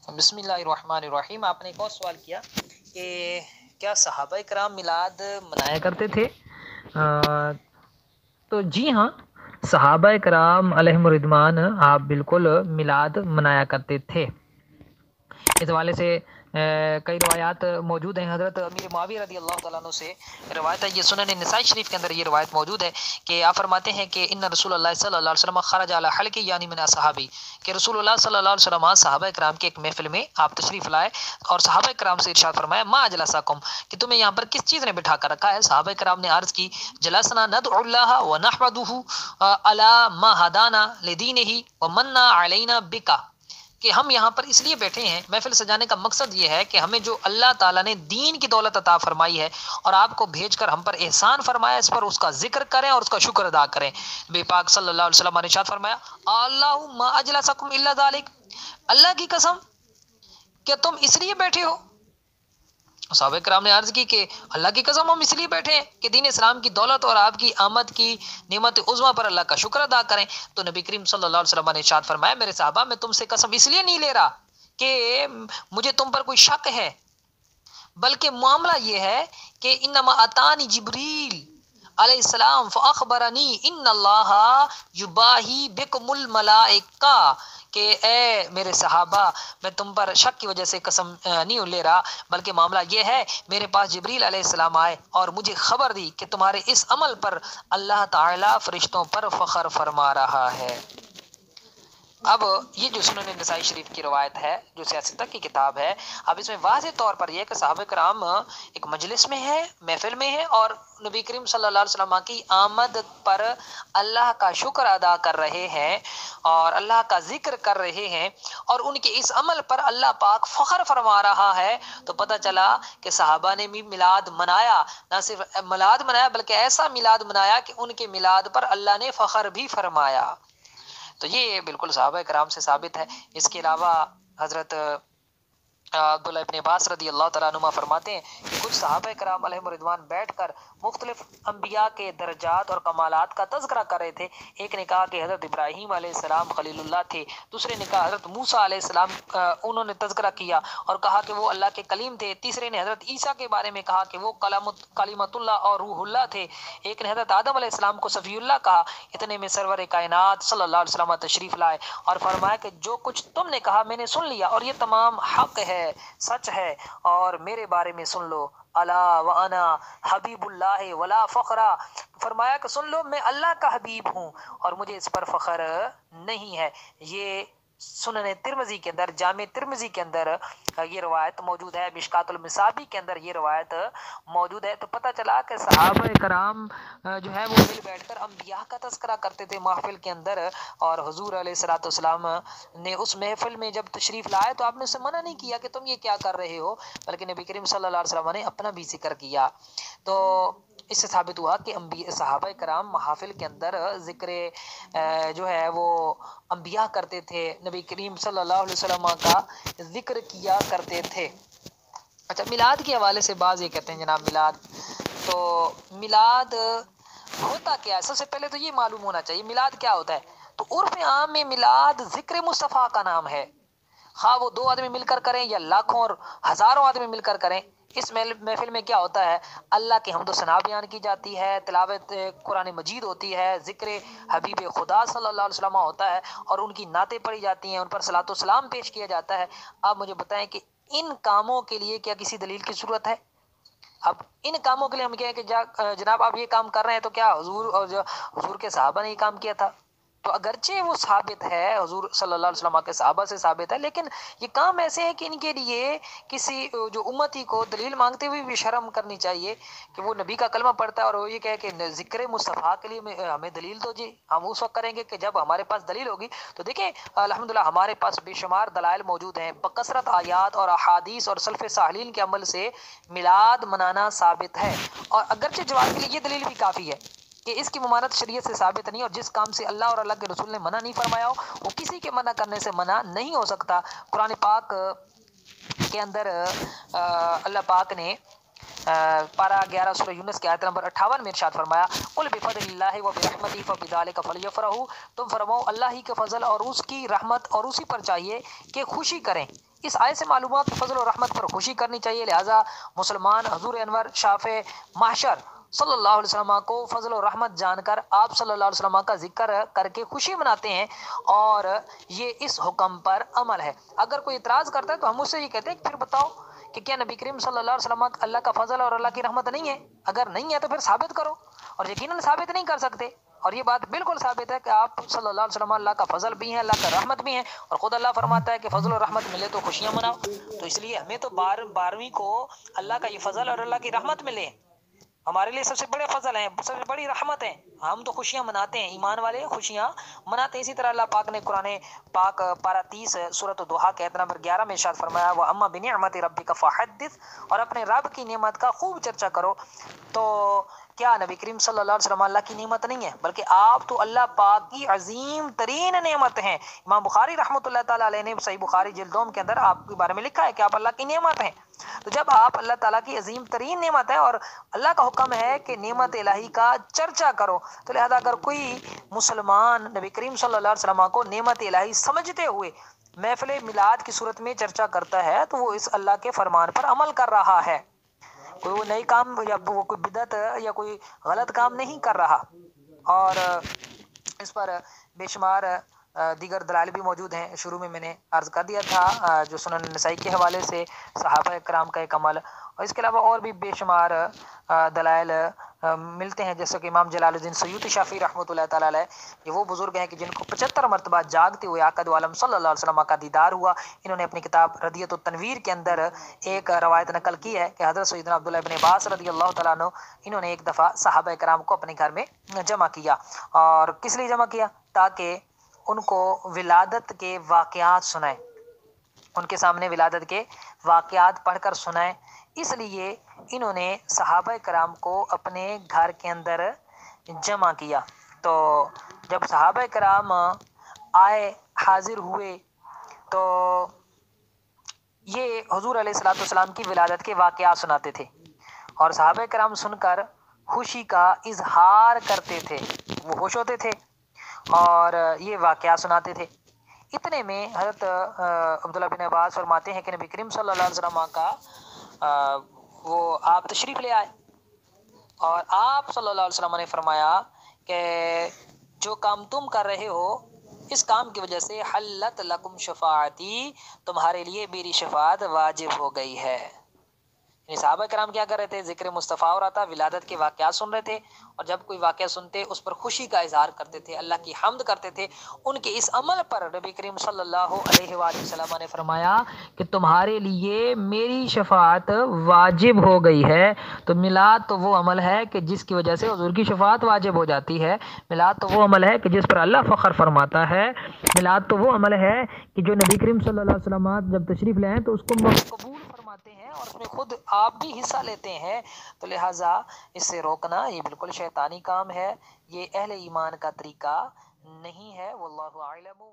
بسم اللہ الرحمن الرحیم۔ آپ نے ایک اور سوال کیا کہ کیا صحابہ کرام میلاد منایا کرتے تھے؟ تو جی ہاں، صحابہ کرام علیہم الرضوان آپ بالکل میلاد منایا کرتے تھے۔ اس حوالے سے کئی روایات موجود ہیں۔ حضرت امیر معاویہ رضی اللہ تعالیٰ عنہ سے روایت ہے، یہ سنن نسائی شریف کے اندر یہ روایت موجود ہے کہ آپ فرماتے ہیں کہ ان رسول اللہ صلی اللہ علیہ وسلم خرج علی حلقہ یعنی من اصحابی، کہ رسول اللہ صلی اللہ علیہ وسلم صحابہ کرام کے ایک محفل میں آپ تشریف لائے اور صحابہ کرام سے ارشاد فرمایا ما اجلسکم، کہ تمہیں یہاں پر کس چیز نے بٹھا کر رکھا ہے؟ صحابہ کرام نے عرض کی جلسنا ندعو اللہ ونحمدہ علی ما ہدانا لدینہ ومن علینا بکا، کہ ہم یہاں پر اس لیے بیٹھے ہیں، محفل سجانے کا مقصد یہ ہے کہ ہمیں جو اللہ تعالیٰ نے دین کی دولت عطا فرمائی ہے اور آپ کو بھیج کر ہم پر احسان فرمایا، اس پر اس کا ذکر کریں اور اس کا شکر ادا کریں۔ نبی پاک صلی اللہ علیہ وسلم نے ارشاد فرمایا اللہم اجلسکم الا ذالک، اللہ کی قسم کہ تم اس لیے بیٹھے ہو؟ صحابہ کرام نے عرض کی کہ اللہ کی قسم ہم اس لیے بیٹھے ہیں کہ دین اسلام کی دولت اور آپ کی آمد کی نعمت عظمیٰ پر اللہ کا شکر ادا کریں۔ تو نبی کریم صلی اللہ علیہ وسلم نے ارشاد فرمایا میرے صحابہ میں تم سے قسم اس لیے نہیں لے رہا کہ مجھے تم پر کوئی شک ہے، بلکہ معاملہ یہ ہے کہ انما اتانی جبریل علیہ السلام فاخبرنی ان اللہ یباہی بکم الملائکہ، کہ اے میرے صحابہ میں تم پر شک کی وجہ سے قسم نہیں لے رہا، بلکہ معاملہ یہ ہے میرے پاس جبریل علیہ السلام آئے اور مجھے خبر دی کہ تمہارے اس عمل پر اللہ تعالیٰ فرشتوں پر فخر فرما رہا ہے۔ اب یہ جو سنن نسائی شریف کی روایت ہے، جو سیاست کی کتاب ہے، اب اس میں واضح طور پر یہ کہ صحابہ کرام ایک مجلس میں ہے، محفل میں ہے اور نبی کریم صلی اللہ علیہ وسلم کی آمد پر اللہ کا شکر ادا کر رہے ہیں اور اللہ کا ذکر کر رہے ہیں اور ان کے اس عمل پر اللہ پاک فخر فرما رہا ہے۔ تو پتہ چلا کہ صحابہ نے بھی میلاد منایا، نہ صرف میلاد منایا بلکہ ایسا میلاد منایا کہ ان کے میلاد پر اللہ نے فخر بھی فرمایا۔ تو یہ بالکل صحابہ کرام سے ثابت ہے۔ اس کے علاوہ حضرت عبداللہ ابن عباس رضی اللہ تعالیٰ عنہ فرماتے ہیں کہ کچھ صحابہ کرام علیہم الرضوان بیٹھ کر مختلف انبیاء کے درجات اور کمالات کا تذکرہ کر رہے تھے۔ ایک نے کہا کہ حضرت ابراہیم علیہ السلام خلیل اللہ تھے، دوسرے نے کہا حضرت موسیٰ علیہ السلام انہوں نے تذکرہ کیا اور کہا کہ وہ اللہ کے کلیم تھے، تیسرے نے حضرت عیسیٰ کے بارے میں کہا کہ وہ کلمۃ اللہ اور روح اللہ تھے، ایک نے حضرت آدم علیہ السلام کو صفی اللہ کہا۔ اتنے میں سرور کائنات صلی اللہ علیہ وسلم تشریف لائے اور فرمایا کہ جو کچھ تم نے کہا میں نے سن لیا اور یہ تمام حق ہے، سچ ہے، اور میرے بارے میں سن لو الا وانا حبیب اللہ ولا فخرا، فرمایا کہ سن لو میں اللہ کا حبیب ہوں اور مجھے اس پر فخر نہیں ہے۔ یہ سنن ترمذی کے اندر، جامع ترمذی کے اندر یہ روایت موجود ہے، مشکات المصابیح کے اندر یہ روایت موجود ہے۔ تو پتہ چلا کہ صحابہ کرام جو ہے وہ مل بیٹھ کر انبیاء کا تذکرہ کرتے تھے محفل کے اندر، اور حضور علیہ الصلوۃ والسلام نے اس محفل میں جب تشریف لائے تو آپ نے اسے منع نہیں کیا کہ تم یہ کیا کر رہے ہو، بلکہ نبی کریم صلی اللہ علیہ وسلم نے اپنا بھی ذکر کیا۔ تو اس سے ثابت ہوا کہ صحابہ کرام محافل کے اندر ذکر جو ہے وہ انبیاء کرتے تھے، نبی کریم صلی اللہ علیہ وسلم کا ذکر کیا کرتے تھے۔ اچھا، میلاد کے حوالے سے بعض یہ کہتے ہیں جناب میلاد، تو میلاد ہوتا کیا ہے؟ سب سے پہلے تو یہ معلوم ہونا چاہیے میلاد کیا ہوتا ہے۔ تو عرف عام میں میلاد ذکر مصطفیٰ کا نام ہے، خواہ وہ 2 آدمی مل کر کریں یا لاکھوں اور ہزاروں آدمی مل کر کریں۔ اس محفل میں کیا ہوتا ہے؟ اللہ کی حمد و ثنا بیان کی جاتی ہے، تلاوت قرآن مجید ہوتی ہے، ذکر حبیب خدا صلی اللہ علیہ وسلم ہوتا ہے اور ان کی نعتیں پڑھی جاتی ہیں، ان پر صلاۃ و سلام پیش کیا جاتا ہے۔ آپ مجھے بتائیں کہ ان کاموں کے لیے کیا کسی دلیل کی ضرورت ہے؟ اب ان کاموں کے لیے ہم کہیں کہ جناب آپ یہ کام کر رہے ہیں تو کیا حضور اور حضور کے صحابہ نے یہ کام کیا تھا؟ تو اگرچہ وہ ثابت ہے، حضور صلی اللہ علیہ وسلم کے صحابہ سے ثابت ہے، لیکن یہ کام ایسے ہیں کہ ان کے لیے کسی جو امتی کو دلیل مانگتے ہوئے بھی شرم کرنی چاہیے کہ وہ نبی کا کلمہ پڑھتا ہے اور وہ یہ کہے کہ ذکر مصطفیٰ کے لیے ہمیں دلیل دو جی، ہم اس وقت کریں گے کہ جب ہمارے پاس دلیل ہوگی۔ تو دیکھیں الحمدللہ ہمارے پاس بے شمار دلائل موجود ہیں، بکثرت آیات اور احادیث اور سلف صالحین کے عمل سے میلاد منانا ثابت ہے، اور اگرچہ جواب کے لیے یہ دلیل بھی کافی ہے کہ اس کی ممانعت شریعت سے ثابت نہیں، اور جس کام سے اللہ اور اللہ کے رسول نے منع نہیں فرمایا ہو وہ کسی کے منع کرنے سے منع نہیں ہو سکتا۔ قرآن پاک کے اندر اللہ پاک نے پارہ 11 سورہ یونس کی آیت نمبر 58 میں ارشاد فرمایا قل بفضل اللہ وبرحمتہ فبذلک فلیفرحوا، تم فرماؤ اللہ ہی کے فضل اور اس کی رحمت اور اسی پر چاہیے کہ خوشی کریں، اس آیت سے معلوم ہوا کہ فضل و رحمت پر خوشی کرنی چاہیے، لہٰذا مسلمان حضور انور شافع محشر صلی اللہ علیہ وسلم کو فضل و رحمت جان کر آپ صلی اللہ علیہ وسلم کا ذکر کر کے خوشی مناتے ہیں، اور یہ اس حکم پر عمل ہے۔ اگر کوئی اعتراض کرتا ہے تو ہم اس سے یہ کہتے ہیں کہ پھر بتاؤ کہ کیا نبی کریم صلی اللہ علیہ وسلم اللہ کا فضل اور اللہ کی رحمت نہیں ہے؟ اگر نہیں ہے تو پھر ثابت کرو، اور یقیناً ثابت نہیں کر سکتے، اور یہ بات بالکل ثابت ہے کہ آپ صلی اللہ علیہ وسلم اللہ کا فضل بھی ہیں، اللہ کا رحمت بھی ہیں، اور خود اللہ فرماتا ہے کہ فضل و رحمت ملے تو خوشیاں مناؤ۔ تو اس لیے ہمیں تو بارہویں کو اللہ کا یہ فضل اور اللہ کی رحمت ملے، ہمارے لیے سب سے بڑے فضل ہیں، سب سے بڑی رحمت ہیں، ہم تو خوشیاں مناتے ہیں، ایمان والے خوشیاں مناتے ہیں۔ اسی طرح اللہ پاک نے قرآن پاک پارہ 30 سورۃ الضحیٰ کے آیت نمبر 11 میں ارشاد فرمایا وَأَمَّا بِنِعْمَتِ رَبِّكَ فَحَدِّثْ، اور اپنے رب کی نعمت کا خوب چرچا کرو۔ تو کیا نبی کریم صلی اللہ علیہ وسلم اللہ کی نعمت نہیں ہے؟ بلکہ آپ تو اللہ پاک کی عظیم ترین نعمت ہیں۔ امام بخاری رحمۃ اللہ تعالیٰ علیہ نے صحیح بخاری جلد دوم کے اندر آپ کے بارے میں لکھا ہے کہ آپ اللہ کی نعمت ہیں۔ تو جب آپ اللہ تعالیٰ کی عظیم ترین نعمت ہے اور اللہ کا حکم ہے کہ نعمت الہی کا چرچا کرو، تو لہذا اگر کوئی مسلمان نبی کریم صلی اللہ علیہ وسلم کو نعمت الہی سمجھتے ہوئے محفل میلاد کی صورت میں چرچا کرتا ہے تو وہ اس اللہ کے فرمان پر عمل کر رہا ہے، کوئی وہ نئی کام یا وہ کوئی بدعت یا کوئی غلط کام نہیں کر رہا۔ اور اس پر بے شمار دیگر دلائل بھی موجود ہیں، شروع میں نے عرض کر دیا تھا، جو سنن نسائی کے حوالے سے صحابہ کرام کا ایک عمل، اور اس کے علاوہ اور بھی بے شمار دلائل ملتے ہیں، جیسے کہ امام جلال الدین سیوطی شافعی رحمۃ اللہ تعالیٰ علیہ، یہ وہ بزرگ ہیں کہ جن کو 75 مرتبہ جاگتے ہوئے آقا دو عالم صلی اللہ علیہ وسلم کا دیدار ہوا۔ انہوں نے اپنی کتاب ردیۃ التنویر کے اندر ایک روایت نقل کی ہے کہ حضرت سیدنا عبداللہ ابن عباس رضی اللہ تعالیٰ عنہ انہوں نے ایک دفعہ صحابہ کرام کو اپنے گھر میں جمع کیا، اور کس لیے جمع کیا؟ تاکہ ان کو ولادت کے واقعات سنائیں، ان کے سامنے ولادت کے واقعات پڑھ کر سنائیں۔ اس لیے انہوں نے صحابہ کرام کو اپنے گھر کے اندر جمع کیا۔ تو جب صحابہ کرام آئے، حاضر ہوئے، تو یہ حضور علیہ الصلوۃ والسلام کی ولادت کے واقعات سناتے تھے، اور صحابہ کرام سن کر خوشی کا اظہار کرتے تھے، وہ خوش ہوتے تھے اور یہ واقعات سناتے تھے۔ اتنے میں حضرت عبداللہ بن عباس فرماتے ہیں کہ نبی کریم صلی اللہ علیہ وسلم کا وہ آپ تشریف لے آئے، اور آپ صلی اللہ علیہ وسلم نے فرمایا کہ جو کام تم کر رہے ہو اس کام کی وجہ سے حلت لکم شفاعتی، تمہارے لیے میری شفاعت واجب ہو گئی ہے۔ یعنی صحابہ کرام کیا کر رہے تھے؟ ذکر مصطفیٰ ہو رہا تھا، ولادت کے واقعات سن رہے تھے، اور جب کوئی واقعہ سنتے اس پر خوشی کا اظہار کرتے تھے، اللہ کی حمد کرتے تھے۔ ان کے اس عمل پر نبی کریم صلی اللہ علیہ وآلہ وسلم نے فرمایا کہ تمہارے لیے میری شفاعت واجب ہو گئی ہے۔ تو میلاد تو وہ عمل ہے کہ جس کی وجہ سے حضور کی شفاعت واجب ہو جاتی ہے، میلاد تو وہ عمل ہے کہ جس پر اللہ فخر فرماتا ہے، میلاد تو وہ عمل ہے کہ جو نبی کریم صلی اللہ علیہ وسلم جب تشریف لے آئیں تو اس کو قبول فرماتے ہیں، اور اس میں خود آپ بھی حصہ لیتے ہیں۔ تو لہٰذا اس سے روکنا یہ بالکل شیطانی کام ہے، یہ اہل ایمان کا طریقہ نہیں ہے۔ واللہ اعلم۔